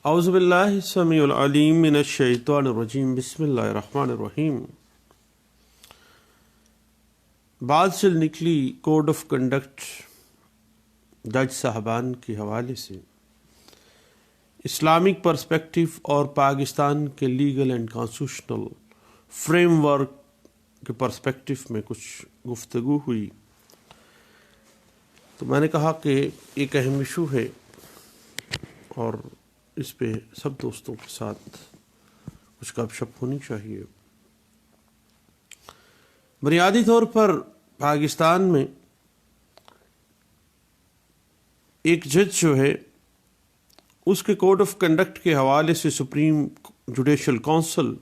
اعوذ باللہ السمیع العلیم من الشیطان الرجیم بسم اللہ الرحمن الرحیم۔ بعد سے نکلی کوڈ آف کنڈکٹ جج صاحبان کے حوالے سے اسلامک پرسپیکٹو اور پاکستان کے legal and constitutional frame work کے پرسپیکٹو میں کچھ گفتگو ہوئی، تو میں نے کہا کہ ایک اہم ایشو ہے اور اس پہ سب دوستوں کے ساتھ کچھ گپ شپ ہونی چاہیے۔ بنیادی طور پر پاکستان میں ایک جج جو ہے اس کے کوڈ آف کنڈکٹ کے حوالے سے سپریم جوڈیشل کونسل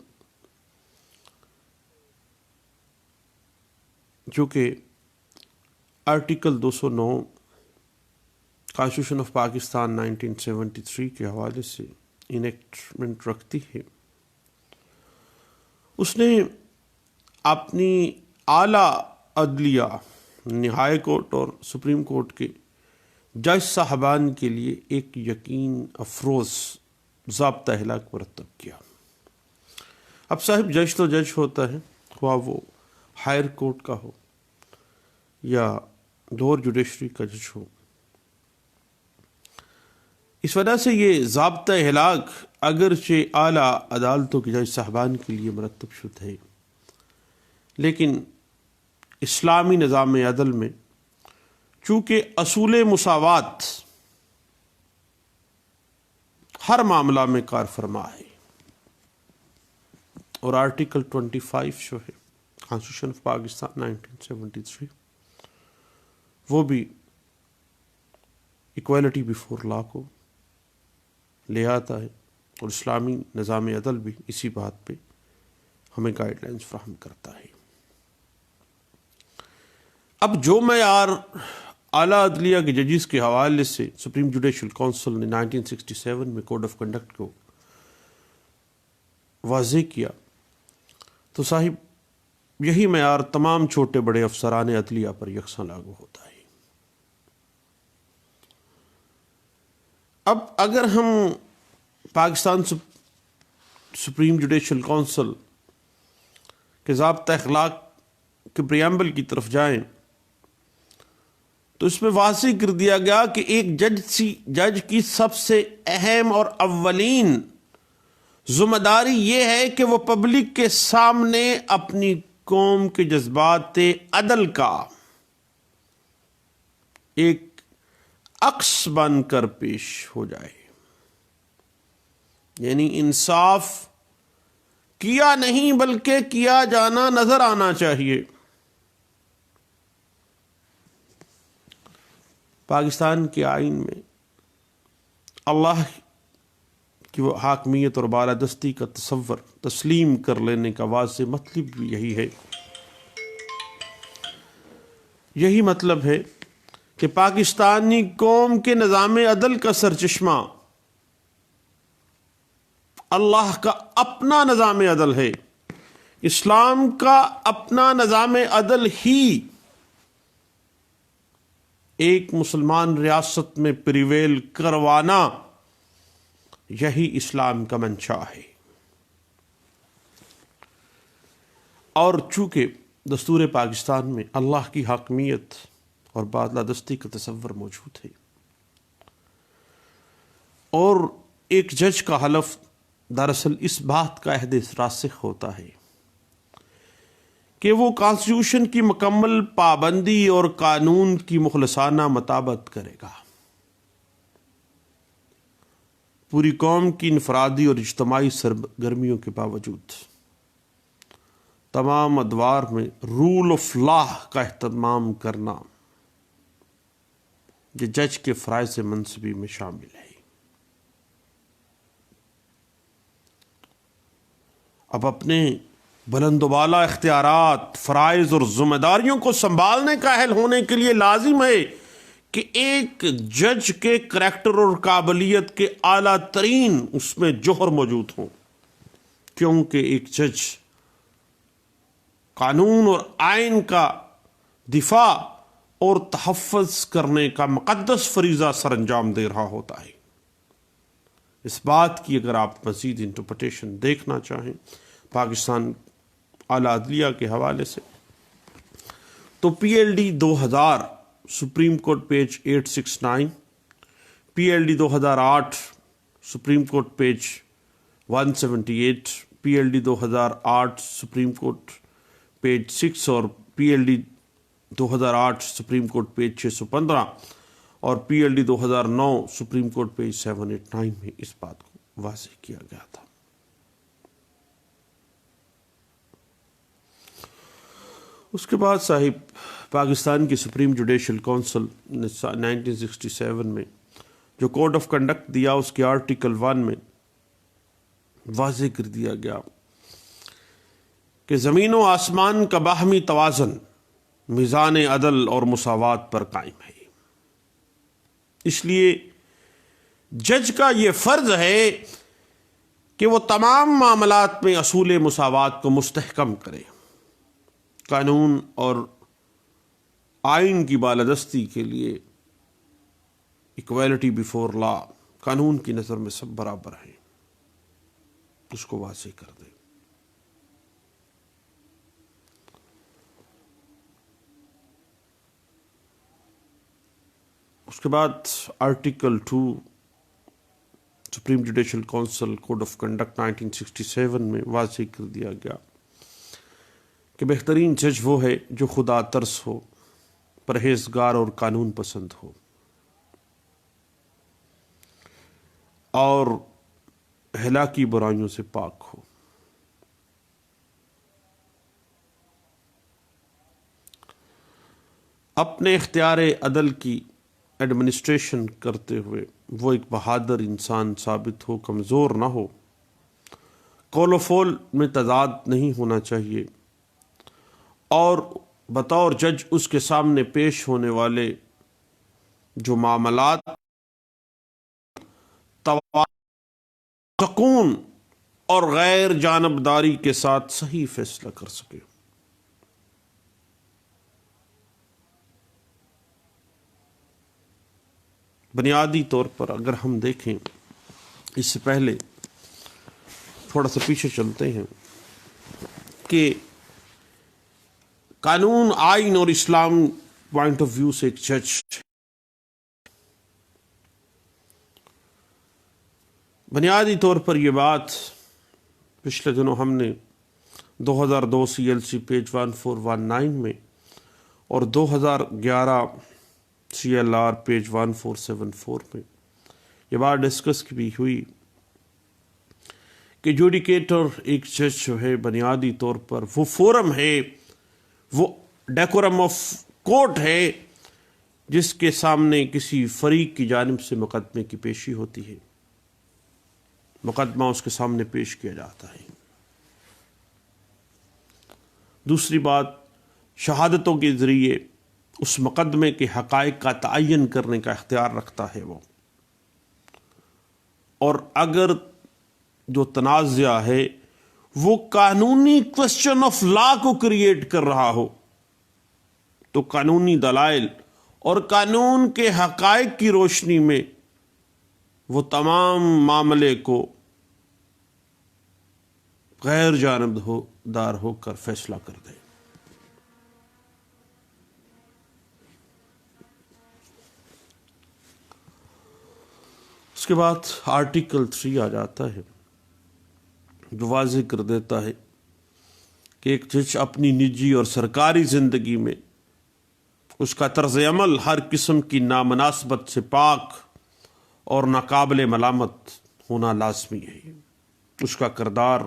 جو کہ آرٹیکل 209 کانسٹیٹیوشن آف پاکستان 1973 کے حوالے سے انیکٹمنٹ رکھتی ہے، اس نے اپنی اعلیٰ عدلیہ ہائی کورٹ اور سپریم کورٹ کے جج صاحبان کے لیے ایک یقین افروز ضابطہ اخلاق مرتب کیا۔ اب صاحب جج تو جج ہوتا ہے، خواہ وہ ہائر کورٹ کا ہو یا لوور جوڈیشری کا جج ہو۔ اس وجہ سے یہ ضابطہ اخلاق اگرچہ اعلیٰ عدالتوں کے جج صاحبان کے لیے مرتب شدہ ہے، لیکن اسلامی نظام عدل میں چونکہ اصول مساوات ہر معاملہ میں کار فرما ہے اور آرٹیکل 25 جو ہے کانسٹیٹیوشن آف پاکستان 1973 وہ بھی ایکویلٹی بیفور لا کو لے آتا ہے، اور اسلامی نظام عدل بھی اسی بات پہ ہمیں گائیڈ لائنز فراہم کرتا ہے۔ اب جو معیار اعلیٰ عدلیہ کے ججز کے حوالے سے سپریم جوڈیشل کونسل نے 1967 میں کوڈ آف کنڈکٹ کو واضح کیا، تو صاحب یہی معیار تمام چھوٹے بڑے افسران عدلیہ پر یکساں لاگو ہوتا ہے۔ اب اگر ہم پاکستان سپریم جوڈیشل کونسل کے ضابطہ اخلاق کے پریامبل کی طرف جائیں تو اس میں واضح کر دیا گیا کہ ایک جج کی سب سے اہم اور اولین ذمہ داری یہ ہے کہ وہ پبلک کے سامنے اپنی قوم کے جذبات عدل کا ایک عکس بن کر پیش ہو جائے، یعنی انصاف کیا نہیں بلکہ کیا جانا نظر آنا چاہیے۔ پاکستان کے آئین میں اللہ کی وہ حاکمیت اور بالادستی کا تصور تسلیم کر لینے کا واضح مطلب بھی یہی ہے۔ یہی مطلب ہے کہ پاکستانی قوم کے نظام عدل کا سرچشمہ اللہ کا اپنا نظام عدل ہے، اسلام کا اپنا نظام عدل ہی ایک مسلمان ریاست میں پریویل کروانا یہی اسلام کا منشا ہے۔ اور چونکہ دستور پاکستان میں اللہ کی حاکمیت اور بالادستی کا تصور موجود ہے، اور ایک جج کا حلف دراصل اس بات کا عہد راسخ ہوتا ہے کہ وہ کانسٹیٹیوشن کی مکمل پابندی اور قانون کی مخلصانہ مطابقت کرے گا، پوری قوم کی انفرادی اور اجتماعی سرگرمیوں کے باوجود تمام ادوار میں رول آف لا کا اہتمام کرنا یہ جج کے فرائض منصبی میں شامل ہے۔ اب اپنے بلند و بالا اختیارات، فرائض اور ذمہ داریوں کو سنبھالنے کا اہل ہونے کے لیے لازم ہے کہ ایک جج کے کریکٹر اور قابلیت کے اعلیٰ ترین اس میں جوہر موجود ہوں، کیونکہ ایک جج قانون اور آئین کا دفاع اور تحفظ کرنے کا مقدس فریضہ سر انجام دے رہا ہوتا ہے۔ اس بات کی اگر آپ مزید انٹرپریٹیشن دیکھنا چاہیں پاکستان اعلیٰ عدلیہ کے حوالے سے، تو P L D 2000 supreme court page 869، P L D 2008 supreme court page 178، P L D 2008 supreme court page 6 اور P L D 2008 supreme court page 615 اور P L D 2009 supreme court page 789 میں اس بات کو واضح کیا گیا تھا۔ اس کے بعد صاحب پاکستان کی سپریم جوڈیشل کونسل نے 1967 میں جو کوڈ آف کنڈکٹ دیا، اس کے آرٹیکل 1 میں واضح کر دیا گیا کہ زمین و آسمان کا باہمی توازن میزان عدل اور مساوات پر قائم ہے، اس لیے جج کا یہ فرض ہے کہ وہ تمام معاملات میں اصول مساوات کو مستحکم کرے، قانون اور آئین کی بالادستی کے لیے ایکویلٹی بیفور لا، قانون کی نظر میں سب برابر ہیں، اس کو واضح کر دے۔ اس کے بعد article 2 supreme judicial council code of conduct 1967 میں واضح کر دیا گیا کہ بہترین جج وہ ہے جو خدا ترس ہو، پرہیزگار اور قانون پسند ہو، اور ہلاکی برائیوں سے پاک ہو۔ اپنے اختیار عدل کی ایڈمنسٹریشن کرتے ہوئے وہ ایک بہادر انسان ثابت ہو، کمزور نہ ہو، قول و فعل میں تضاد نہیں ہونا چاہیے، اور بطور جج اس کے سامنے پیش ہونے والے جو معاملات سکون اور غیر جانبداری کے ساتھ صحیح فیصلہ کر سکے۔ بنیادی طور پر اگر ہم دیکھیں، اس سے پہلے تھوڑا سا پیچھے چلتے ہیں کہ قانون، آئین اور اسلام پوائنٹ آف ویو سے ایک جج بنیادی طور پر یہ بات پچھلے دنوں ہم نے 2002 سی ایل سی پیج 1419 میں اور 2011 سی ایل آر پیج 1474 میں یہ بات ڈسکس بھی ہوئی کہ جوڈیکیٹر ایک جج جو ہے بنیادی طور پر وہ فورم ہے، وہ ڈیکورم آف کورٹ ہے جس کے سامنے کسی فریق کی جانب سے مقدمے کی پیشی ہوتی ہے، مقدمہ اس کے سامنے پیش کیا جاتا ہے۔ دوسری بات، شہادتوں کے ذریعے اس مقدمے کے حقائق کا تعین کرنے کا اختیار رکھتا ہے وہ، اور اگر جو تنازع ہے وہ قانونی کوسچن آف لا کو کریٹ کر رہا ہو تو قانونی دلائل اور قانون کے حقائق کی روشنی میں وہ تمام معاملے کو غیر جانبدار ہو کر فیصلہ کر دے۔ اس کے بعد آرٹیکل 3 آ جاتا ہے جو واضح کر دیتا ہے کہ ایک جج اپنی نجی اور سرکاری زندگی میں اس کا طرز عمل ہر قسم کی نامناسبت سے پاک اور ناقابل ملامت ہونا لازمی ہے، اس کا کردار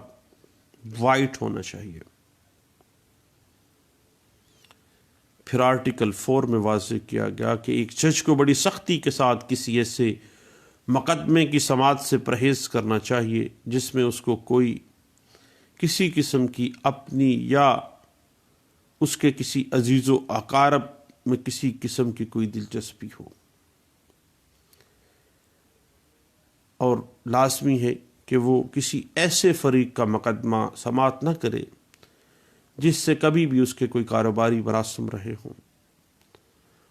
وائٹ ہونا چاہیے۔ پھر آرٹیکل 4 میں واضح کیا گیا کہ ایک جج کو بڑی سختی کے ساتھ کسی ایسے مقدمے کی سماعت سے پرہیز کرنا چاہیے جس میں اس کو کوئی کسی قسم کی اپنی یا اس کے کسی عزیز و اقارب میں کسی قسم کی کوئی دلچسپی ہو، اور لازمی ہے کہ وہ کسی ایسے فریق کا مقدمہ سماعت نہ کرے جس سے کبھی بھی اس کے کوئی کاروباری مراسم رہے ہوں،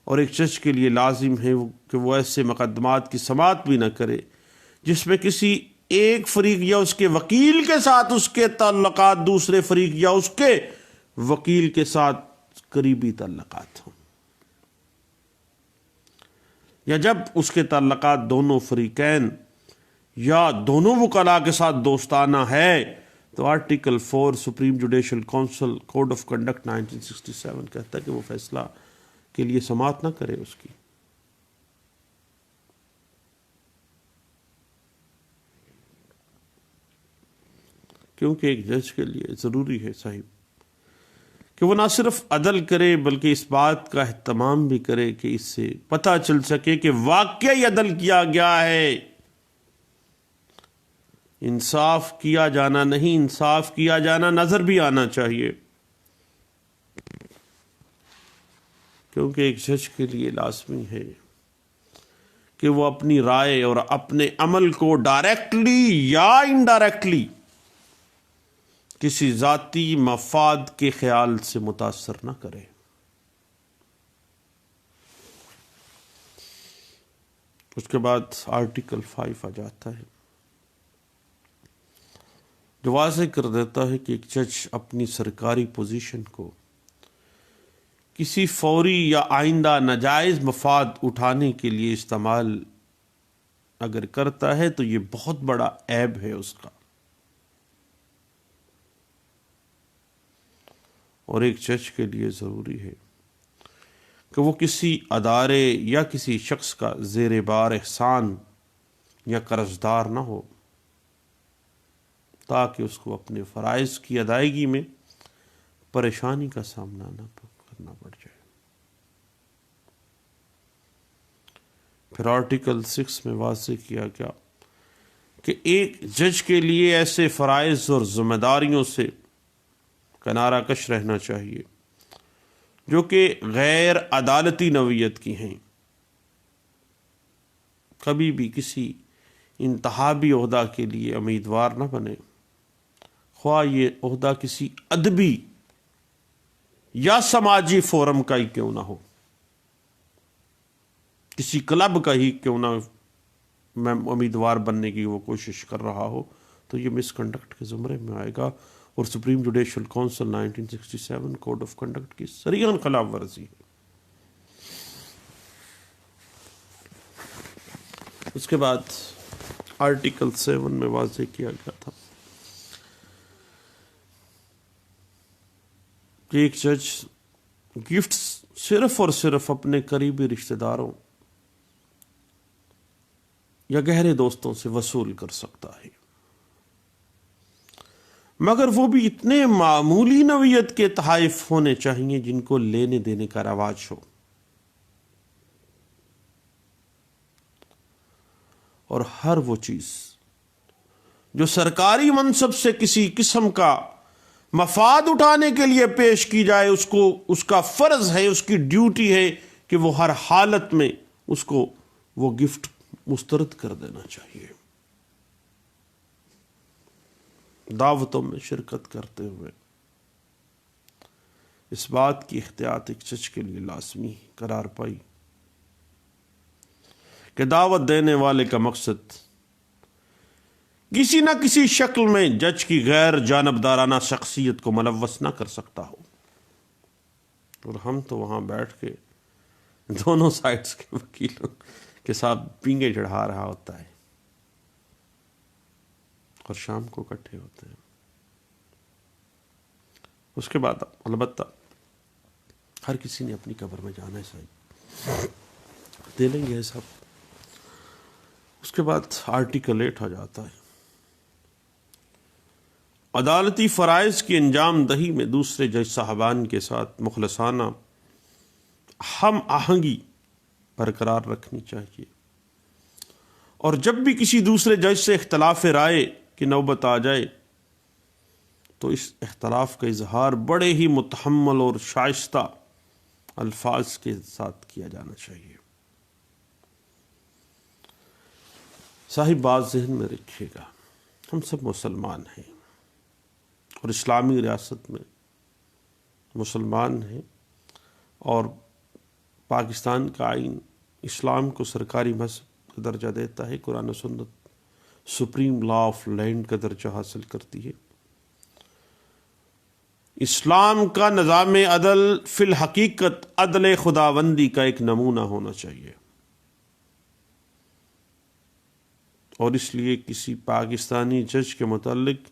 اور ایک جج کے لیے لازم ہے کہ وہ ایسے مقدمات کی سماعت بھی نہ کرے جس میں کسی ایک فریق یا اس کے وکیل کے ساتھ اس کے تعلقات دوسرے فریق یا اس کے وکیل کے ساتھ قریبی تعلقات ہوں، یا جب اس کے تعلقات دونوں فریقین یا دونوں وکلاء کے ساتھ دوستانہ ہے، تو article 4 supreme judicial council code of conduct 1967 کہتا ہے کہ وہ فیصلہ کے لیے سماعت نہ کرے اس کی۔ کیونکہ ایک جج کے لیے ضروری ہے صاحب کہ وہ نہ صرف عدل کرے بلکہ اس بات کا اہتمام بھی کرے کہ اس سے پتہ چل سکے کہ واقعی عدل کیا گیا ہے، انصاف کیا جانا نہیں، انصاف کیا جانا نظر بھی آنا چاہیے۔ کیونکہ ایک جج کے لیے لازمی ہے کہ وہ اپنی رائے اور اپنے عمل کو ڈائریکٹلی یا انڈائریکٹلی کسی ذاتی مفاد کے خیال سے متاثر نہ کرے۔ اس کے بعد آرٹیکل 5 آ جاتا ہے جو واضح کر دیتا ہے کہ ایک جج اپنی سرکاری پوزیشن کو کسی فوری یا آئندہ ناجائز مفاد اٹھانے کے لیے استعمال اگر کرتا ہے تو یہ بہت بڑا عیب ہے اس کا۔ اور ایک جج کے لیے ضروری ہے کہ وہ کسی ادارے یا کسی شخص کا زیر بار احسان یا قرضدار نہ ہو، تاکہ اس کو اپنے فرائض کی ادائیگی میں پریشانی کا سامنا نہ کرنا پڑ جائے۔ پھر آرٹیکل 6 میں واضح کیا گیا کہ ایک جج کے لیے ایسے فرائض اور ذمہ داریوں سے کنارہ کش رہنا چاہیے جو کہ غیر عدالتی نوعیت کی ہیں۔ کبھی بھی کسی انتخابی عہدہ کے لیے امیدوار نہ بنے، خواہ یہ عہدہ کسی ادبی یا سماجی فورم کا ہی کیوں نہ ہو، کسی کلب کا ہی کیوں نہ میں امیدوار بننے کی وہ کوشش کر رہا ہو، تو یہ مس کنڈکٹ کے زمرے میں آئے گا اور supreme judicial council 1967 code of conduct کی صریحاً خلاف ورزی ہے۔ اس کے بعد آرٹیکل 7 میں واضح کیا گیا تھا کہ ایک جج گفٹس صرف اور صرف اپنے قریبی رشتہ داروں یا گہرے دوستوں سے وصول کر سکتا ہے، مگر وہ بھی اتنے معمولی نوعیت کے تحائف ہونے چاہیے جن کو لینے دینے کا رواج ہو، اور ہر وہ چیز جو سرکاری منصب سے کسی قسم کا مفاد اٹھانے کے لیے پیش کی جائے، اس کا فرض ہے، اس کی ڈیوٹی ہے کہ وہ ہر حالت میں اس کو وہ گفٹ مسترد کر دینا چاہیے۔ دعوتوں میں شرکت کرتے ہوئے اس بات کی احتیاط ایک جج کے لیے لازمی قرار پائی کہ دعوت دینے والے کا مقصد کسی نہ کسی شکل میں جج کی غیر جانبدارانہ شخصیت کو ملوث نہ کر سکتا ہو، اور ہم تو وہاں بیٹھ کے دونوں سائڈز کے وکیلوں کے ساتھ پینگے چڑھا رہا ہوتا ہے اور شام کو اکٹھے ہوتے ہیں۔ اس کے بعد البتہ ہر کسی نے اپنی قبر میں جانا ہے، صحیح دے لیں گے سب۔ اس کے بعد آرٹیکل 8 آ جاتا ہے، عدالتی فرائض کی انجام دہی میں دوسرے جج صاحبان کے ساتھ مخلصانہ ہم آہنگی برقرار رکھنی چاہیے، اور جب بھی کسی دوسرے جج سے اختلاف رائے کی نوبت آ جائے تو اس اختلاف کا اظہار بڑے ہی متحمل اور شائستہ الفاظ کے ساتھ کیا جانا چاہیے۔ صاحب بات ذہن میں رکھیے گا، ہم سب مسلمان ہیں اور اسلامی ریاست میں مسلمان ہیں، اور پاکستان کا آئین اسلام کو سرکاری مذہب کا درجہ دیتا ہے، قرآن و سنت سپریم لا آف لینڈ کا درجہ حاصل کرتی ہے۔ اسلام کا نظام عدل فی الحقیقت عدل خداوندی کا ایک نمونہ ہونا چاہیے، اور اس لیے کسی پاکستانی جج کے متعلق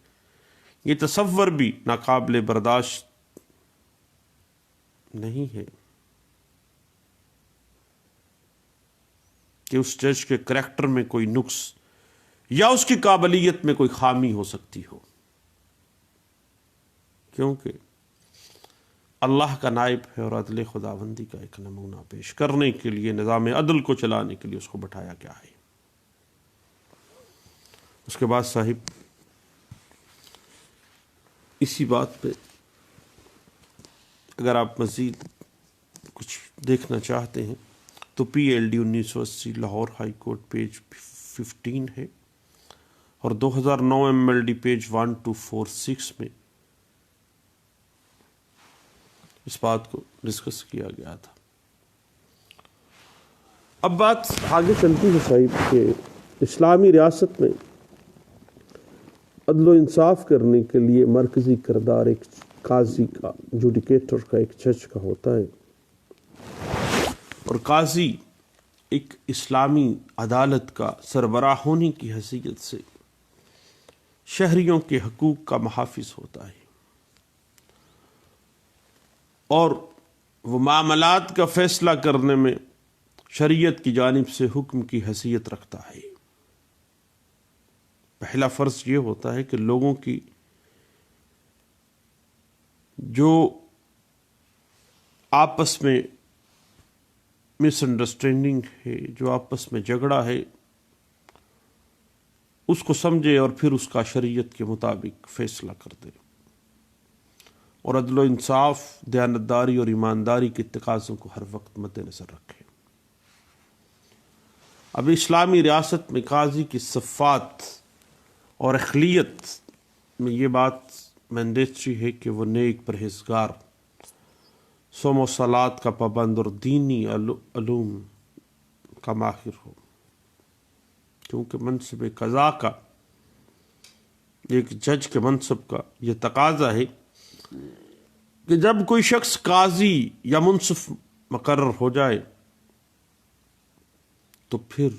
یہ تصور بھی ناقابل برداشت نہیں ہے کہ اس جج کے کریکٹر میں کوئی نقص یا اس کی قابلیت میں کوئی خامی ہو سکتی ہو، کیونکہ اللہ کا نائب ہے اور عدل خداوندی کا ایک نمونہ پیش کرنے کے لیے، نظام عدل کو چلانے کے لیے اس کو بٹھایا گیا ہے۔ اس کے بعد صاحب اسی بات پہ اگر آپ مزید کچھ دیکھنا چاہتے ہیں تو PLD 1980 Lahore high court page 15 ہے، اور 2009 MLD پیج 1246 میں اس بات کو ڈسکس کیا گیا تھا۔ اب بات آگے چلتی ہے صاحب کہ اسلامی ریاست میں عدل و انصاف کرنے کے لیے مرکزی کردار ایک قاضی کا، جوڈیکیٹر کا، ایک جج کا ہوتا ہے، اور قاضی ایک اسلامی عدالت کا سربراہ ہونے کی حیثیت سے شہریوں کے حقوق کا محافظ ہوتا ہے، اور وہ معاملات کا فیصلہ کرنے میں شریعت کی جانب سے حکم کی حیثیت رکھتا ہے۔ پہلا فرض یہ ہوتا ہے کہ لوگوں کی جو آپس میں مس انڈرسٹینڈنگ ہے، جو آپس میں جھگڑا ہے، اس کو سمجھے اور پھر اس کا شریعت کے مطابق فیصلہ کر دے، اور عدل و انصاف، دیانتداری اور ایمانداری کے تقاضوں کو ہر وقت مد نظر رکھے۔ اب اسلامی ریاست میں قاضی کی صفات اور اخلیت میں یہ بات مینڈیٹری ہے کہ وہ نیک، پرہیزگار، صوم و صلات کا پابند اور دینی علوم کا ماہر ہو، کیونکہ منصب قضا کا، ایک جج کے منصب کا یہ تقاضا ہے کہ جب کوئی شخص قاضی یا منصف مقرر ہو جائے تو پھر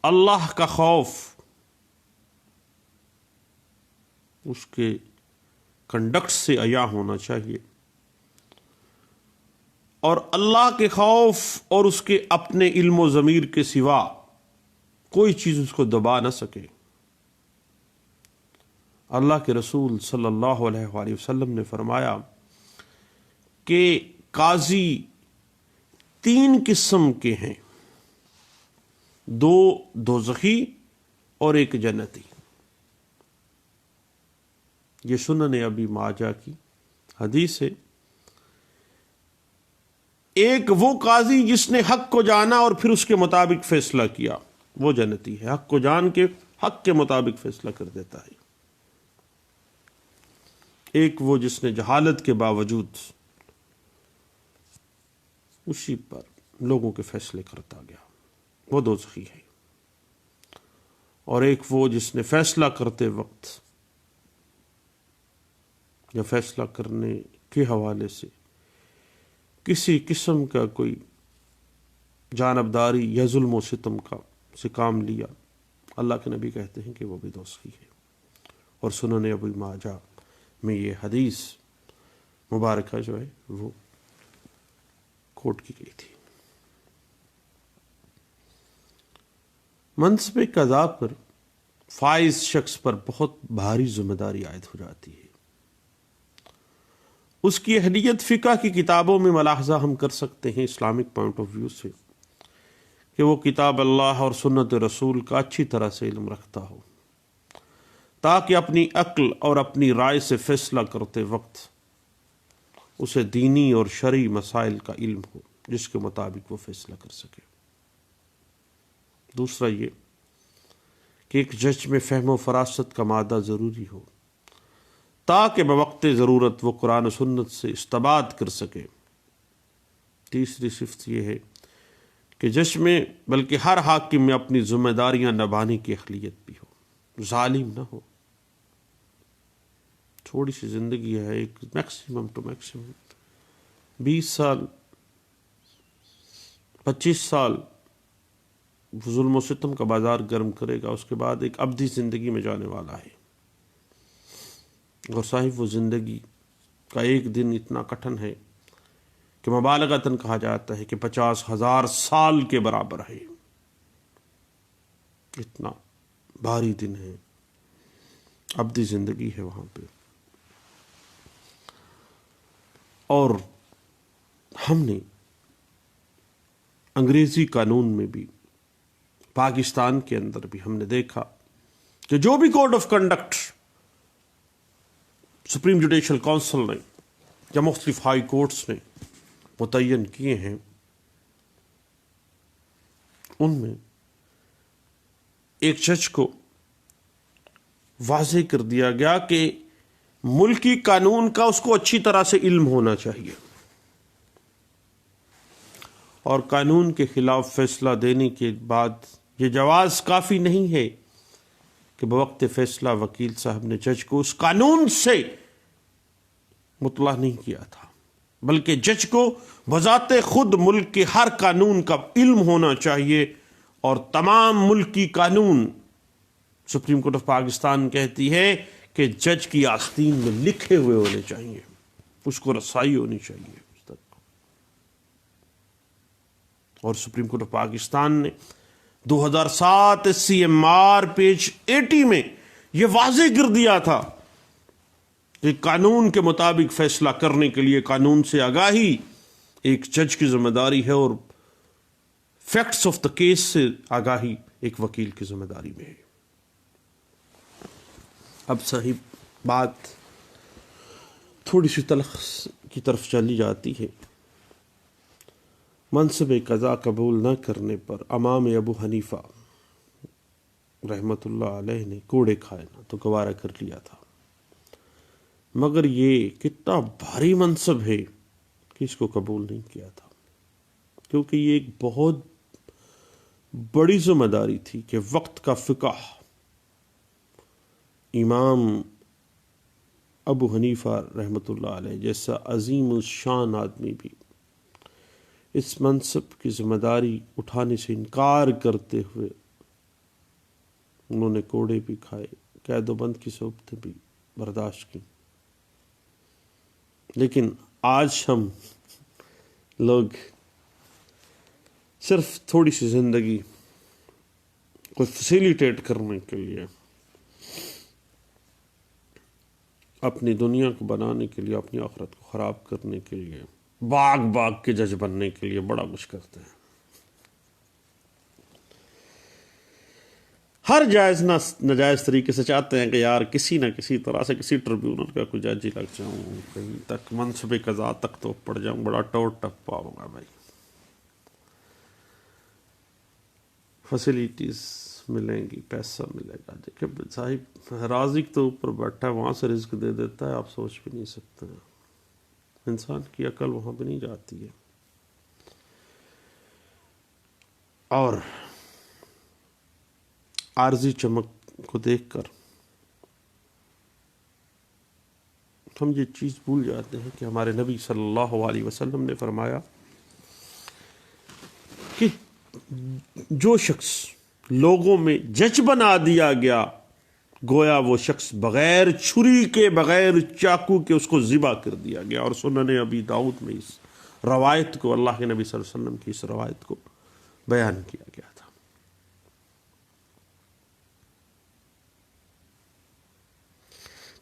اللہ کا خوف اس کے کنڈکٹ سے عیا ہونا چاہیے، اور اللہ کے خوف اور اس کے اپنے علم و ضمیر کے سوا کوئی چیز اس کو دبا نہ سکے۔ اللہ کے رسول صلی اللہ علیہ وآلہ وسلم نے فرمایا کہ قاضی 3 قسم کے ہیں، 2 دوزخی اور 1 جنتی۔ یہ سنن ابی ماجہ کی حدیث ہے۔ ایک وہ قاضی جس نے حق کو جانا اور پھر اس کے مطابق فیصلہ کیا، وہ جنتی ہے، حق کو جان کے حق کے مطابق فیصلہ کر دیتا ہے۔ ایک وہ جس نے جہالت کے باوجود اسی پر لوگوں کے فیصلے کرتا گیا، وہ دوزخی ہے۔ اور ایک وہ جس نے فیصلہ کرتے وقت یا فیصلہ کرنے کے حوالے سے کسی قسم کا کوئی جانبداری یا ظلم و ستم کا سے کام لیا، اللہ کے نبی کہتے ہیں کہ وہ بھی دوزخی ہے۔ اور سنن ابی ماجہ میں یہ حدیث مبارکہ جو ہے وہ کوٹ کی گئی تھی۔ منصب قضا پر فائز شخص پر بہت بھاری ذمہ داری عائد ہو جاتی ہے۔ اس کی اہلیت فقہ کی کتابوں میں ملاحظہ ہم کر سکتے ہیں اسلامک پوائنٹ آف ویو سے، کہ وہ کتاب اللہ اور سنت رسول کا اچھی طرح سے علم رکھتا ہو، تاکہ اپنی عقل اور اپنی رائے سے فیصلہ کرتے وقت اسے دینی اور شرعی مسائل کا علم ہو جس کے مطابق وہ فیصلہ کر سکے۔ دوسرا یہ کہ ایک جج میں فہم و فراست کا مادہ ضروری ہو تاکہ بوقت ضرورت وہ قرآن و سنت سے استنباط کر سکے۔ تیسری صفت یہ ہے کہ جج میں بلکہ ہر حاکم میں اپنی ذمہ داریاں نبھانے کی اہلیت بھی ہو۔ ظالم نہ ہو. تھوڑی سی زندگی ہے، ایک میکسیمم ٹو میکسیمم 20 سال 25 سال ظلم و ستم کا بازار گرم کرے گا، اس کے بعد ایک ابدی زندگی میں جانے والا ہے. اور صاحب وہ زندگی کا ایک دن اتنا کٹھن ہے کہ مبالغتاً کہا جاتا ہے کہ 50,000 سال کے برابر ہے. اتنا بھاری دن ہے، ابدی زندگی ہے وہاں پہ. اور ہم نے انگریزی قانون میں بھی، پاکستان کے اندر بھی ہم نے دیکھا کہ جو بھی code of conduct supreme judicial council نے یا مختلف ہائی کورٹس نے متعین کیے ہیں، ان میں ایک جج کو واضح کر دیا گیا کہ ملکی قانون کا اس کو اچھی طرح سے علم ہونا چاہیے، اور قانون کے خلاف فیصلہ دینے کے بعد یہ جواز کافی نہیں ہے کہ بوقت فیصلہ وکیل صاحب نے جج کو اس قانون سے مطلع نہیں کیا تھا، بلکہ جج کو بذات خود ملک کے ہر قانون کا علم ہونا چاہیے، اور تمام ملکی قانون سپریم کورٹ آف پاکستان کہتی ہے کہ جج کی آستین میں لکھے ہوئے ہونے چاہیے، اس کو رسائی ہونی چاہیے اس تک. اور سپریم کورٹ آف پاکستان نے 2007 CMR پیج 80 میں یہ واضح کر دیا تھا کہ قانون کے مطابق فیصلہ کرنے کے لیے قانون سے آگاہی ایک جج کی ذمہ داری ہے، اور فیکٹس آف دا کیس سے آگاہی ایک وکیل کی ذمہ داری میں ہے. اب صاحب بات تھوڑی سی تلخ کی طرف چلی جاتی ہے. منصب قضا قبول نہ کرنے پر امام ابو حنیفہ رحمۃ اللہ علیہ نے کوڑے کھائے نہ تو گوارا کر لیا تھا، مگر یہ کتنا بھاری منصب ہے کہ اس کو قبول نہیں کیا تھا، کیونکہ یہ ایک بہت بڑی ذمہ داری تھی کہ وقت کا فقہ امام ابو حنیفہ رحمۃ اللہ علیہ جیسا عظیم الشان آدمی بھی اس منصب کی ذمہ داری اٹھانے سے انکار کرتے ہوئے انہوں نے کوڑے بھی کھائے، قید و بند کی صحبتیں بھی برداشت کی. لیکن آج ہم لوگ صرف تھوڑی سی زندگی کو فیسیلیٹیٹ کرنے کے لیے، اپنی دنیا کو بنانے کے لیے، اپنی آخرت کو خراب کرنے کے لیے، باغ کے جج بننے کے لیے بڑا کچھ کرتے ہیں. ہر جائز ناجائز طریقے سے چاہتے ہیں کہ یار کسی نہ کسی طرح سے کسی ٹریبیونل کا کوئی جج ہی لگ جاؤں، کہیں تک منصب قضا تک تو پڑ جاؤں، بڑا ٹوٹ ٹپا ہوگا بھائی، فیسیلیٹیز ملیں گی، پیسہ ملے گا. دیکھیں صاحب رازق تو اوپر بیٹھا ہے، وہاں سے رزق دے دیتا ہے، آپ سوچ بھی نہیں سکتے ہیں. انسان کی عقل وہاں پہ نہیں جاتی ہے. اور عارضی چمک کو دیکھ کر ہم یہ چیز بھول جاتے ہیں کہ ہمارے نبی صلی اللہ علیہ وسلم نے فرمایا کہ جو شخص لوگوں میں جج بنا دیا گیا، گویا وہ شخص بغیر چھری کے، بغیر چاقو کے اس کو ذبح کر دیا گیا. اور سنن ابی داؤد میں اس روایت کو، اللہ کے نبی صلی اللہ علیہ وسلم کی اس روایت کو بیان کیا گیا تھا.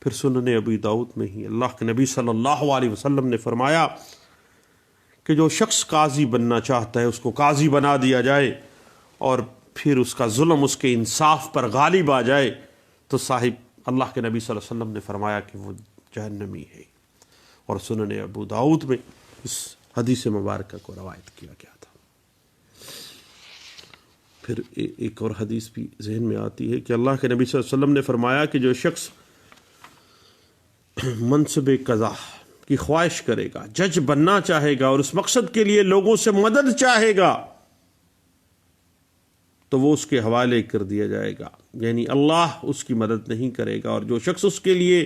پھر سنن ابی داؤد میں ہی اللہ کے نبی صلی اللہ علیہ وسلم نے فرمایا کہ جو شخص قاضی بننا چاہتا ہے اس کو قاضی بنا دیا جائے، اور پھر اس کا ظلم اس کے انصاف پر غالب آ جائے تو صاحب اللہ کے نبی صلی اللہ علیہ وسلم نے فرمایا کہ وہ جہنمی ہے. اور سنن ابو داؤد میں اس حدیث مبارکہ کو روایت کیا گیا تھا. پھر ایک اور حدیث بھی ذہن میں آتی ہے کہ اللہ کے نبی صلی اللہ علیہ وسلم نے فرمایا کہ جو شخص منصب قضا کی خواہش کرے گا، جج بننا چاہے گا اور اس مقصد کے لیے لوگوں سے مدد چاہے گا، تو وہ اس کے حوالے کر دیا جائے گا، یعنی اللہ اس کی مدد نہیں کرے گا، اور جو شخص اس کے لیے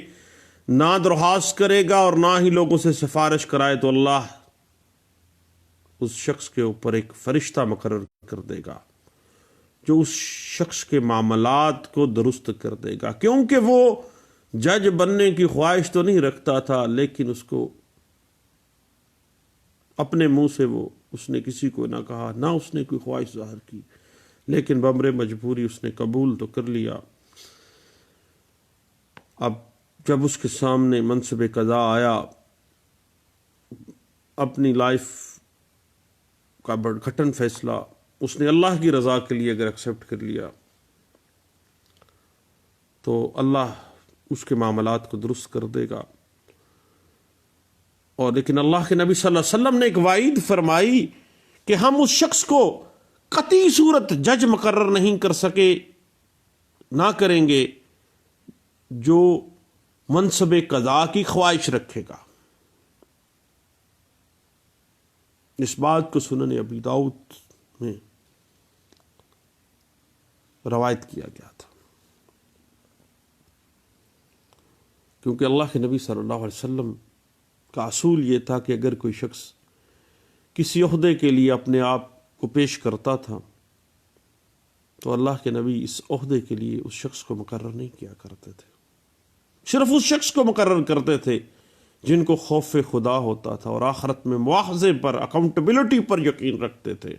نہ درخواست کرے گا اور نہ ہی لوگوں سے سفارش کرائے تو اللہ اس شخص کے اوپر ایک فرشتہ مقرر کر دے گا جو اس شخص کے معاملات کو درست کر دے گا، کیونکہ وہ جج بننے کی خواہش تو نہیں رکھتا تھا، لیکن اس کو اپنے منہ سے اس نے کسی کو نہ کہا، نہ اس نے کوئی خواہش ظاہر کی، لیکن بامر مجبوری اس نے قبول تو کر لیا۔ اب جب اس کے سامنے منصب قضا آیا، اپنی لائف کا بڑا کٹھن فیصلہ اس نے اللہ کی رضا کے لیے اگر ایکسیپٹ کر لیا تو اللہ اس کے معاملات کو درست کر دے گا۔ اور لیکن اللہ کے نبی صلی اللہ علیہ وسلم نے ایک وعید فرمائی کہ ہم اس شخص کو قطعی صورت جج مقرر نہیں کر سکے، نہ کریں گے جو منصب قضا کی خواہش رکھے گا۔ اس بات کو سنن ابی داؤد میں روایت کیا گیا تھا، کیونکہ اللہ کے نبی صلی اللہ علیہ وسلم کا اصول یہ تھا کہ اگر کوئی شخص کسی عہدے کے لیے اپنے آپ کو پیش کرتا تھا تو اللہ کے نبی اس عہدے کے لیے اس شخص کو مقرر نہیں کیا کرتے تھے، صرف اس شخص کو مقرر کرتے تھے جن کو خوف خدا ہوتا تھا اور آخرت میں مواخذے پر، اکاؤنٹیبلٹی پر یقین رکھتے تھے،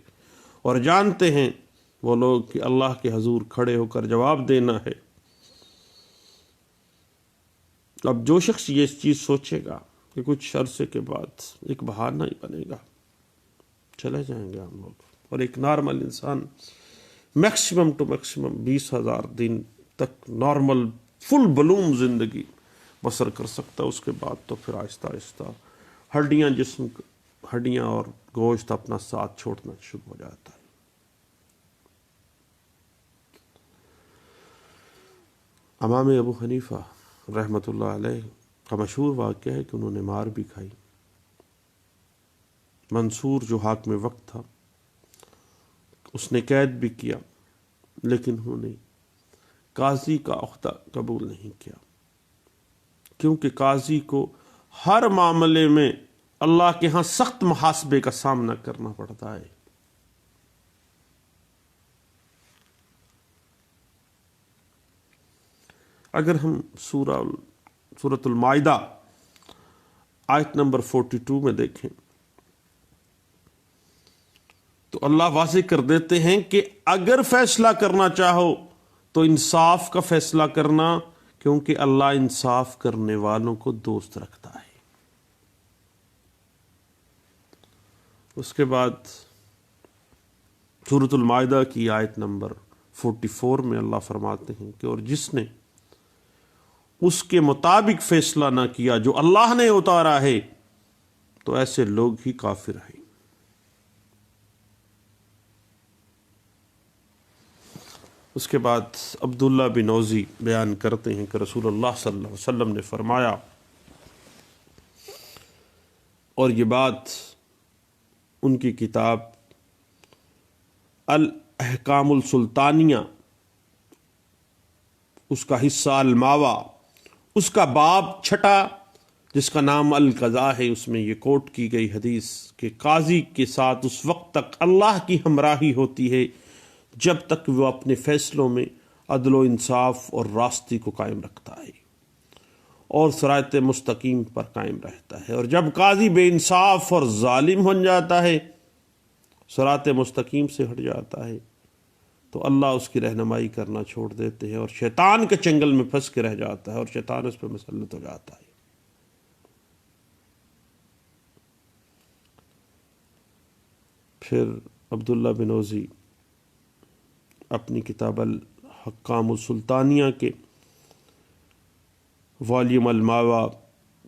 اور جانتے ہیں وہ لوگ کہ اللہ کے حضور کھڑے ہو کر جواب دینا ہے۔ اب جو شخص یہ چیز سوچے گا کہ کچھ عرصے کے بعد ایک بہانہ ہی بنے گا، چلے جائیں گے ہم لوگ، اور ایک نارمل انسان میکسیمم ٹو میکسیمم 20,000 دن تک نارمل فل بلوم زندگی بسر کر سکتا، اس کے بعد تو پھر آہستہ آہستہ ہڈیاں اور گوشت اپنا ساتھ چھوڑنا شروع ہو جاتا ہے۔ امام ابو حنیفہ رحمۃ اللہ علیہ کا مشہور واقعہ ہے کہ انہوں نے مار بھی کھائی۔ منصور جو حاکم وقت تھا اس نے قید بھی کیا، لیکن انہوں نے قاضی کا عہدہ قبول نہیں کیا، کیونکہ قاضی کو ہر معاملے میں اللہ کے ہاں سخت محاسبے کا سامنا کرنا پڑتا ہے۔ اگر ہم سورۃ المائدہ آیت نمبر 42 میں دیکھیں تو اللہ واضح کر دیتے ہیں کہ اگر فیصلہ کرنا چاہو تو انصاف کا فیصلہ کرنا، کیونکہ اللہ انصاف کرنے والوں کو دوست رکھتا ہے۔ اس کے بعد سورۃ المائدہ کی آیت نمبر 44 میں اللہ فرماتے ہیں کہ اور جس نے اس کے مطابق فیصلہ نہ کیا جو اللہ نے اتارا ہے تو ایسے لوگ ہی کافر ہیں۔ اس کے بعد عبداللہ بن اوزی بیان کرتے ہیں کہ رسول اللہ صلی اللہ علیہ وسلم نے فرمایا، اور یہ بات ان کی کتاب الاحکام السلطانیہ اس کا حصہ الماوا، اس کا باب 6 جس کا نام القضاء ہے، اس میں یہ کوٹ کی گئی حدیث کہ قاضی کے ساتھ اس وقت تک اللہ کی ہمراہی ہوتی ہے جب تک وہ اپنے فیصلوں میں عدل و انصاف اور راستی کو قائم رکھتا ہے اور صراط مستقیم پر قائم رہتا ہے، اور جب قاضی بے انصاف اور ظالم بن جاتا ہے، صراط مستقیم سے ہٹ جاتا ہے، تو اللہ اس کی رہنمائی کرنا چھوڑ دیتے ہیں اور شیطان کے چنگل میں پھنس کے رہ جاتا ہے اور شیطان اس پہ مسلط ہو جاتا ہے۔ پھر عبداللہ بن اوزی اپنی کتاب الحکام السلطانیہ کے والیوم الماوا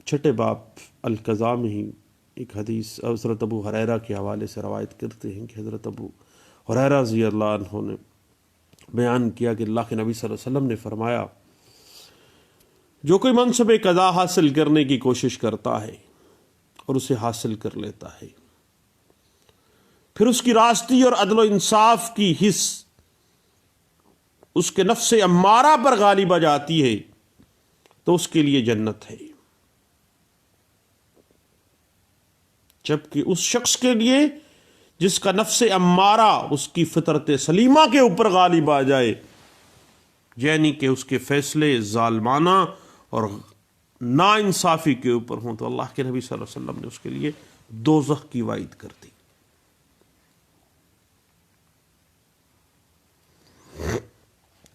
6 باب القضاء میں ہی ایک حدیث حضرت ابو ہریرہ کے حوالے سے روایت کرتے ہیں کہ حضرت ابو ہریرہ رضی اللہ عنہ نے بیان کیا کہ اللہ کے نبی صلی اللہ علیہ وسلم نے فرمایا، جو کوئی منصب قضا حاصل کرنے کی کوشش کرتا ہے اور اسے حاصل کر لیتا ہے، پھر اس کی راستی اور عدل و انصاف کی حص اس کے نفس امارہ پر غالب آ جاتی ہے تو اس کے لیے جنت ہے، جبکہ اس شخص کے لیے جس کا نفس امارہ اس کی فطرت سلیمہ کے اوپر غالب آ جائے، یعنی کہ اس کے فیصلے ظالمانہ اور نا انصافی کے اوپر ہوں، تو اللہ کے نبی صلی اللہ علیہ وسلم نے اس کے لیے دوزخ کی وعید کر دی۔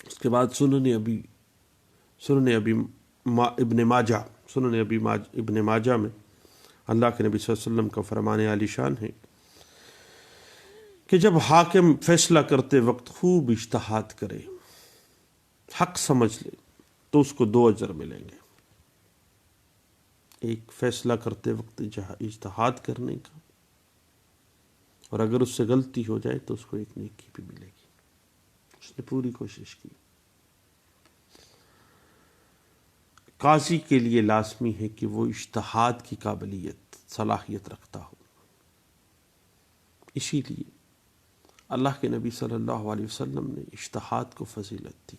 اس کے بعد ابن ماجہ میں اللہ کے نبی صلی اللہ علیہ وسلم کا فرمان عالی شان ہے کہ جب حاکم فیصلہ کرتے وقت خوب اجتہاد کرے، حق سمجھ لے، تو اس کو 2 اجر ملیں گے، ایک فیصلہ کرتے وقت اجتہاد کرنے کا، اور اگر اس سے غلطی ہو جائے تو اس کو ایک نیکی بھی ملے گی، اس نے پوری کوشش کی۔ قاضی کے لیے لازمی ہے کہ وہ اجتہاد کی قابلیت، صلاحیت رکھتا ہو۔ اسی لیے اللہ کے نبی صلی اللہ علیہ وسلم نے اجتہاد کو فضیلت دی۔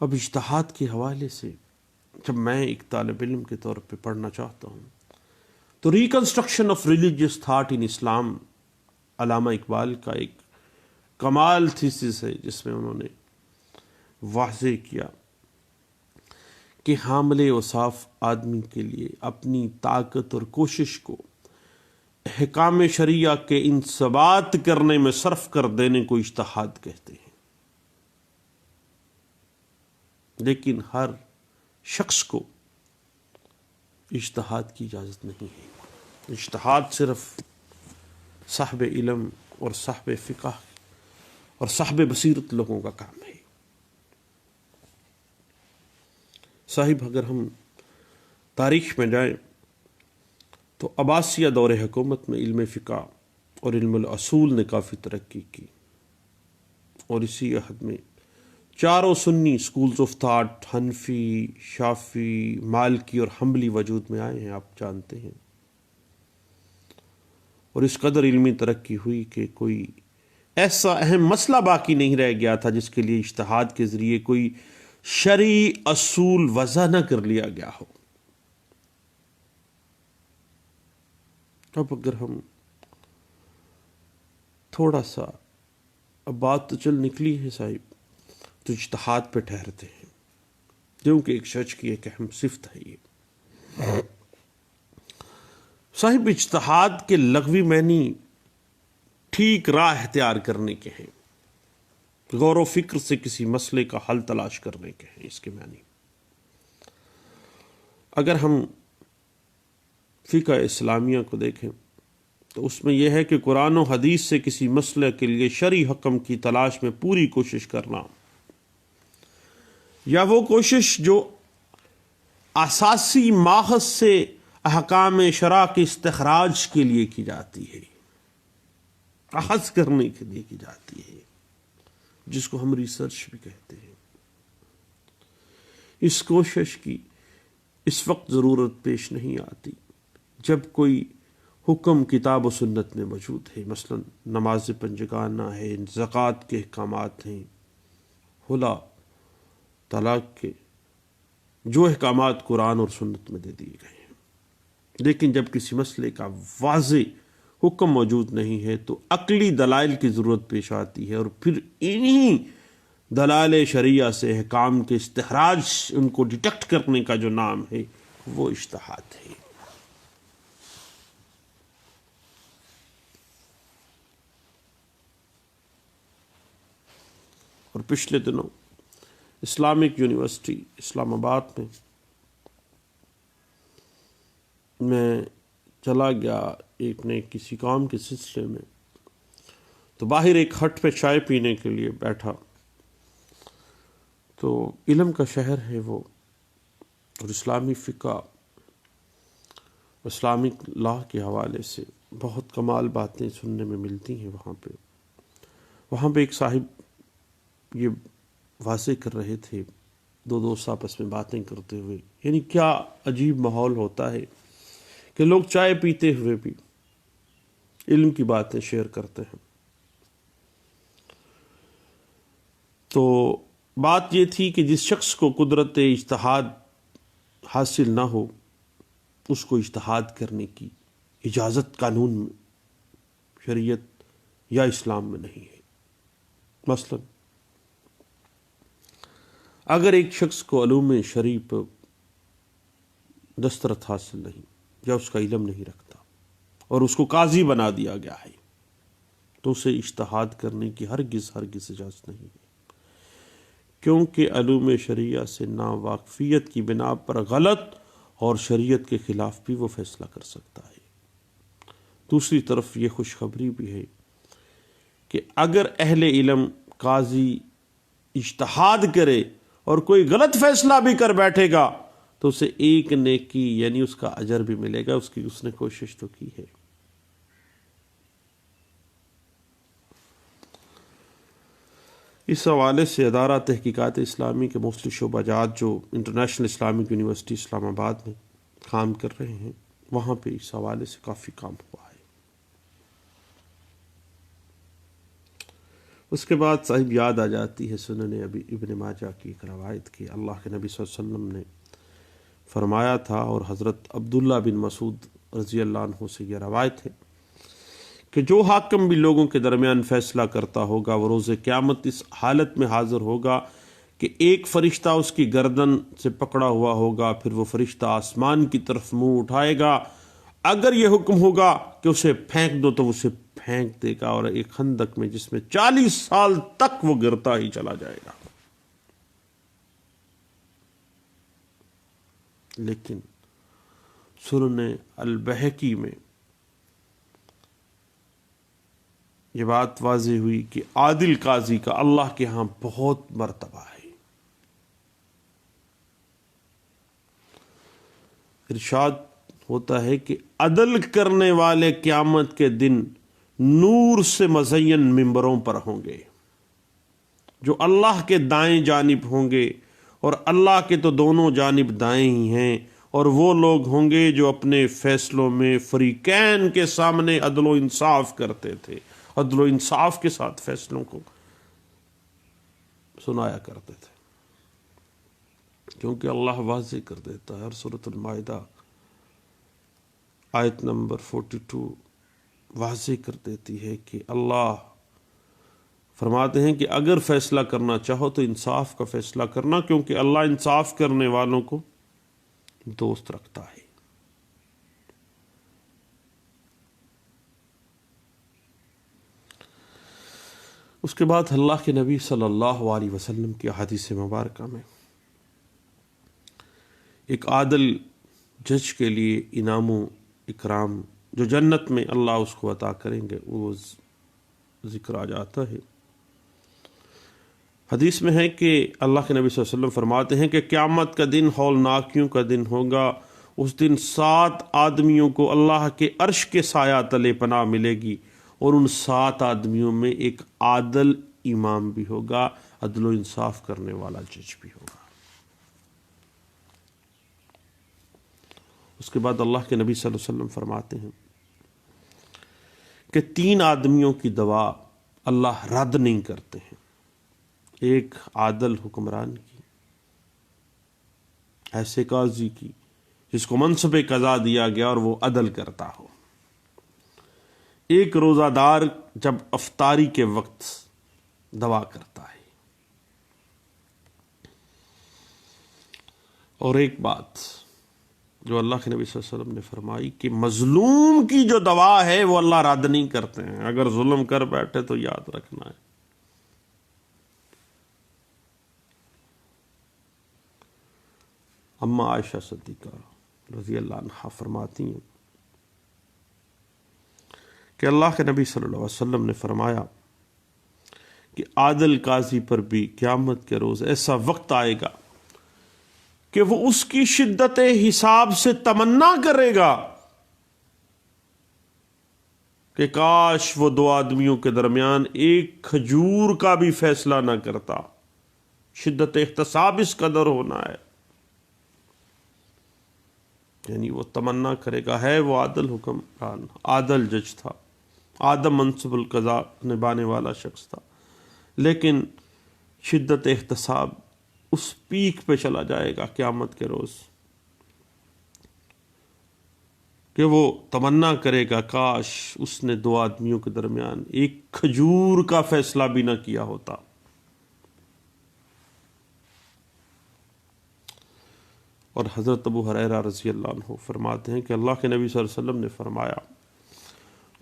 اب اجتہاد کے حوالے سے جب میں ایک طالب علم کے طور پہ پڑھنا چاہتا ہوں تو reconstruction of religious thought in Islam Allama Iqbal کا ایک کمال تھیسس ہے، جس میں انہوں نے واضح کیا کہ حامل اوصاف آدمی کے لیے اپنی طاقت اور کوشش کو احکام شریعہ کے انضباط کرنے میں صرف کر دینے کو اجتہاد کہتے ہیں، لیکن ہر شخص کو اجتہاد کی اجازت نہیں ہے۔ اجتہاد صرف صاحب علم اور صاحب فقہ اور صاحب بصیرت لوگوں کا کام ہے۔ صاحب اگر ہم تاریخ میں جائیں تو عباسیہ دور حکومت میں علم فقہ اور علم الاصول نے کافی ترقی کی، اور اسی عہد میں چاروں سنی اسکولز آف تھاٹ، حنفی، شافعی، مالکی اور حنبلی وجود میں آئے ہیں، آپ جانتے ہیں، اور اس قدر علمی ترقی ہوئی کہ کوئی ایسا اہم مسئلہ باقی نہیں رہ گیا تھا جس کے لیے اجتہاد کے ذریعے کوئی شرعی اصول وضع نہ کر لیا گیا ہو۔ اب اگر ہم تھوڑا سا، اب بات تو چل نکلی ہے صاحب، تو اجتہاد پہ ٹھہرتے ہیں، کیونکہ ایک شخص کی ایک اہم صفت ہے یہ۔ صاحب اجتہاد کے لغوی معنی ٹھیک راہ اختیار کرنے کے ہیں، غور و فکر سے کسی مسئلے کا حل تلاش کرنے کے ہیں، اس کے معنی۔ اگر ہم فقہ اسلامیہ کو دیکھیں تو اس میں یہ ہے کہ قرآن و حدیث سے کسی مسئلے کے لیے شرعی حکم کی تلاش میں پوری کوشش کرنا، یا وہ کوشش جو اساسی ماخذ سے احکام شرع کے استخراج کے لیے کی جاتی ہے، اخذ کرنے کے لیے کی جاتی ہے، جس کو ہم ریسرچ بھی کہتے ہیں، اس کوشش کی اس وقت ضرورت پیش نہیں آتی جب کوئی حکم کتاب و سنت میں موجود ہے، مثلا نماز پنجگانہ ہے، زکوٰۃ کے احکامات ہیں، خلا، طلاق کے جو احکامات قرآن اور سنت میں دے دیے گئے ہیں۔ لیکن جب کسی مسئلے کا واضح حکم موجود نہیں ہے تو عقلی دلائل کی ضرورت پیش آتی ہے، اور پھر انہی دلائل شریعہ سے احکام کے استخراج، ان کو ڈیٹیکٹ کرنے کا جو نام ہے وہ اجتہاد ہے۔ اور پچھلے دنوں اسلامک یونیورسٹی اسلام آباد میں چلا گیا ایک نے کسی کام کے سلسلے میں، تو باہر ایک ہٹ پہ چائے پینے کے لیے بیٹھا، تو علم کا شہر ہے وہ، اور اسلامی فقہ، اسلامک لاء کے حوالے سے بہت کمال باتیں سننے میں ملتی ہیں وہاں پہ ایک صاحب یہ واضح کر رہے تھے، دو دوست آپس میں باتیں کرتے ہوئے، یعنی کیا عجیب ماحول ہوتا ہے کہ لوگ چائے پیتے ہوئے بھی علم کی باتیں شیئر کرتے ہیں۔ تو بات یہ تھی کہ جس شخص کو قدرت اجتہاد حاصل نہ ہو اس کو اجتہاد کرنے کی اجازت قانون میں، شریعت یا اسلام میں نہیں ہے۔ مثلا اگر ایک شخص کو علوم شرعی پر دسترس حاصل نہیں یا اس کا علم نہیں رکھتا اور اس کو قاضی بنا دیا گیا ہے تو اسے اجتہاد کرنے کی ہرگز اجازت نہیں ہے، کیونکہ علوم شرعیہ سے ناواقفیت کی بنا پر غلط اور شریعت کے خلاف بھی وہ فیصلہ کر سکتا ہے۔ دوسری طرف یہ خوشخبری بھی ہے کہ اگر اہل علم قاضی اجتہاد کرے اور کوئی غلط فیصلہ بھی کر بیٹھے گا تو اسے ایک نیکی یعنی اس کا اجر بھی ملے گا، اس نے کوشش تو کی ہے۔ اس حوالے سے ادارہ تحقیقات اسلامی کے مختلف شعبہ جات جو انٹرنیشنل اسلامک یونیورسٹی اسلام آباد میں کام کر رہے ہیں، وہاں پہ اس حوالے سے کافی کام ہوا ہے۔ اس کے بعد صاحب یاد آ جاتی ہے سنن ابن ماجہ کی ایک روایت کی، اللہ کے نبی صلی اللہ علیہ وسلم نے فرمایا تھا، اور حضرت عبداللہ بن مسعود رضی اللہ عنہ سے یہ روایت ہے کہ جو حاکم بھی لوگوں کے درمیان فیصلہ کرتا ہوگا وہ روز قیامت اس حالت میں حاضر ہوگا کہ ایک فرشتہ اس کی گردن سے پکڑا ہوا ہوگا، پھر وہ فرشتہ آسمان کی طرف منہ اٹھائے گا، اگر یہ حکم ہوگا کہ اسے پھینک دو تو اسے پھینک دے گا، اور ایک خندق میں جس میں 40 سال تک وہ گرتا ہی چلا جائے گا۔ لیکن سنن البہقی میں یہ بات واضح ہوئی کہ عادل قاضی کا اللہ کے ہاں بہت مرتبہ ہے۔ ارشاد ہوتا ہے کہ عدل کرنے والے قیامت کے دن نور سے مزین ممبروں پر ہوں گے، جو اللہ کے دائیں جانب ہوں گے، اور اللہ کے تو دونوں جانب دائیں ہی ہیں، اور وہ لوگ ہوں گے جو اپنے فیصلوں میں فریقین کے سامنے عدل و انصاف کرتے تھے، عدل و انصاف کے ساتھ فیصلوں کو سنایا کرتے تھے، کیونکہ اللہ واضح کر دیتا ہے۔ اور سورۃ المائدہ آیت نمبر 42 واضح کر دیتی ہے کہ اللہ فرماتے ہیں کہ اگر فیصلہ کرنا چاہو تو انصاف کا فیصلہ کرنا، کیونکہ اللہ انصاف کرنے والوں کو دوست رکھتا ہے۔ اس کے بعد اللہ کے نبی صلی اللہ علیہ وسلم کی احادیث مبارکہ میں ایک عادل جج کے لیے انعام و اکرام جو جنت میں اللہ اس کو عطا کریں گے وہ ذکر آ جاتا ہے۔ حدیث میں ہے کہ اللہ کے نبی صلی اللہ علیہ وسلم فرماتے ہیں کہ قیامت کا دن ہولناکیوں کا دن ہوگا، اس دن 7 آدمیوں کو اللہ کے عرش کے سایہ تلے پناہ ملے گی، اور ان 7 آدمیوں میں ایک عادل امام بھی ہوگا، عدل و انصاف کرنے والا جج بھی ہوگا۔ اس کے بعد اللہ کے نبی صلی اللہ علیہ وسلم فرماتے ہیں کہ 3 آدمیوں کی دعا اللہ رد نہیں کرتے ہیں، ایک عادل حکمران کی، ایسے قاضی کی جس کو منصب قضا دیا گیا اور وہ عدل کرتا ہو، ایک روزہ دار جب افطاری کے وقت دعا کرتا ہے، اور ایک بات جو اللہ کے نبی صلی اللہ علیہ وسلم نے فرمائی کہ مظلوم کی جو دعا ہے وہ اللہ رد نہیں کرتے ہیں، اگر ظلم کر بیٹھے تو یاد رکھنا ہے۔ اما عائشہ صدیقہ رضی اللہ عنہا فرماتی ہیں کہ اللہ کے نبی صلی اللہ علیہ وسلم نے فرمایا کہ عادل قاضی پر بھی قیامت کے روز ایسا وقت آئے گا کہ وہ اس کی شدت حساب سے تمنا کرے گا کہ کاش وہ 2 آدمیوں کے درمیان ایک کھجور کا بھی فیصلہ نہ کرتا، شدت احتساب اس قدر ہونا ہے، یعنی وہ تمنا کرے گا، ہے وہ عادل حکمران، عادل جج تھا، عادل منصب القضاء نبھانے والا شخص تھا، لیکن شدت احتساب اس پیک پہ چلا جائے گا قیامت کے روز کہ وہ تمنا کرے گا کاش اس نے دو آدمیوں کے درمیان ایک کھجور کا فیصلہ بھی نہ کیا ہوتا۔ اور حضرت ابو ہریرہ رضی اللہ عنہ فرماتے ہیں کہ اللہ کے نبی صلی اللہ علیہ وسلم نے فرمایا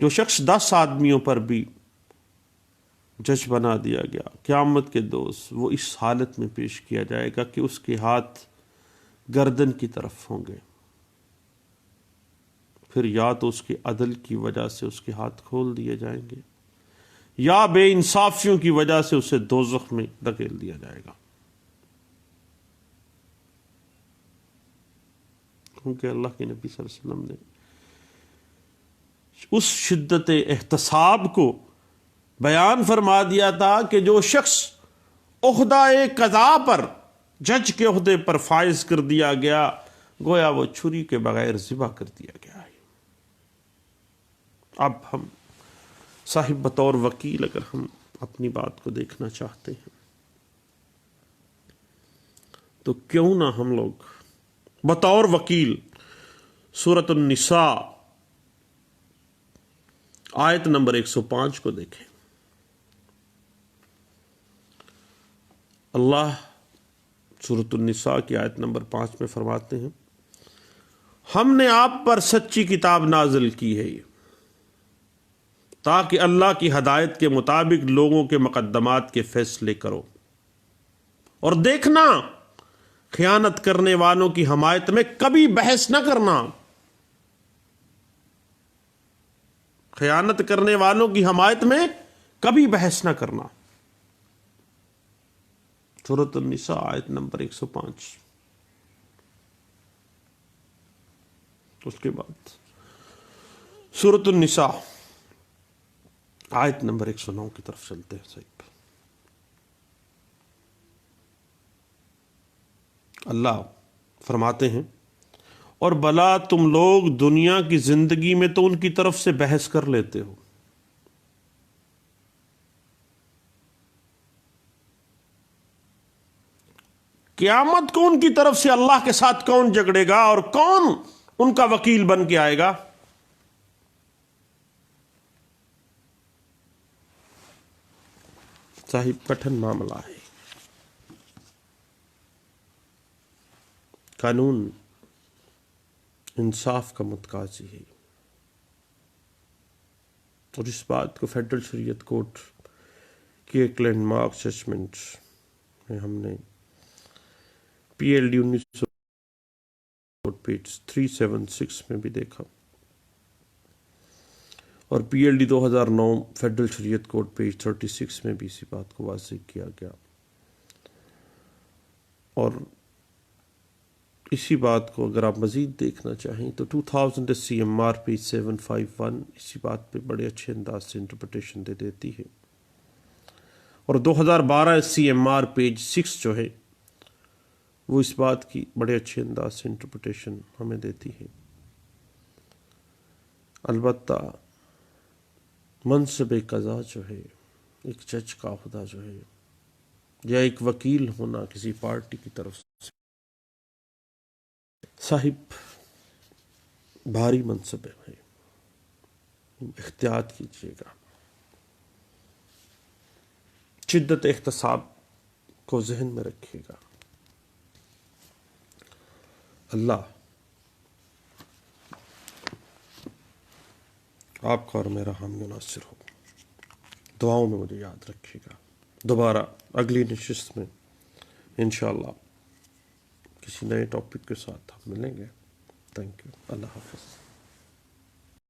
جو شخص 10 آدمیوں پر بھی جج بنا دیا گیا قیامت کے روز وہ اس حالت میں پیش کیا جائے گا کہ اس کے ہاتھ گردن کی طرف ہوں گے، پھر یا تو اس کے عدل کی وجہ سے اس کے ہاتھ کھول دیے جائیں گے یا بے انصافیوں کی وجہ سے اسے دوزخ میں دھکیل دیا جائے گا، کیونکہ اللہ کے نبی صلی اللہ علیہ وسلم نے اس شدت احتساب کو بیان فرما دیا تھا کہ جو شخص عہدہ قضا پر جج کے عہدے پر فائز کر دیا گیا گویا وہ چھری کے بغیر ذبح کر دیا گیا ہے۔ اب ہم صاحب بطور وکیل اگر ہم اپنی بات کو دیکھنا چاہتے ہیں تو کیوں نہ ہم لوگ بطور وکیل سورۃ النساء آیت نمبر 105 کو دیکھیں۔ اللہ سورۃ النساء کی آیت نمبر 5 میں فرماتے ہیں ہم نے آپ پر سچی کتاب نازل کی ہے تاکہ اللہ کی ہدایت کے مطابق لوگوں کے مقدمات کے فیصلے کرو، اور دیکھنا خیانت کرنے والوں کی حمایت میں کبھی بحث نہ کرنا، خیانت کرنے والوں کی حمایت میں کبھی بحث نہ کرنا۔ سورۃ النساء آیت نمبر 105۔ اس کے بعد سورۃ النساء آیت نمبر 109 کی طرف چلتے ہیں۔ صحیح اللہ فرماتے ہیں اور بلا تم لوگ دنیا کی زندگی میں تو ان کی طرف سے بحث کر لیتے ہو، قیامت کو ان کی طرف سے اللہ کے ساتھ کون جھگڑے گا اور کون ان کا وکیل بن کے آئے گا؟ صاحب کٹھن معاملہ ہے، قانون انصاف کا متقاضی ہے، اور اس بات کو فیڈرل شریعت کورٹ کی ایک لینڈ مارک ججمنٹ میں ہم نے پی ایل ڈی 1900 پیج 376 میں بھی دیکھا، اور پی ایل ڈی 2009 فیڈرل شریعت کورٹ پیج 36 میں بھی اسی بات کو واضح کیا گیا، اور اسی بات کو اگر آپ مزید دیکھنا چاہیں تو 2000 سی ایم آر پیج 751 اسی بات پہ بڑے اچھے انداز سے انٹرپریٹیشن دے دیتی ہے، اور 2012 سی ایم آر پیج 6 جو ہے وہ اس بات کی بڑے اچھے انداز سے انٹرپریٹیشن ہمیں دیتی ہے۔ البتہ منصب قضا جو ہے، ایک جج کا عہدہ جو ہے یا ایک وکیل ہونا کسی پارٹی کی طرف سے، صاحب بھاری منصب ہے، احتیاط کیجیے گا، شدت احتساب کو ذہن میں رکھیے گا۔ اللہ آپ کا اور میرا حامی و ناصر ہو، دعاؤں میں مجھے یاد رکھیے گا۔ دوبارہ اگلی نشست میں انشاءاللہ کسی نئے ٹاپک کے ساتھ ہم ملیں گے۔ تھینک یو، اللہ حافظ۔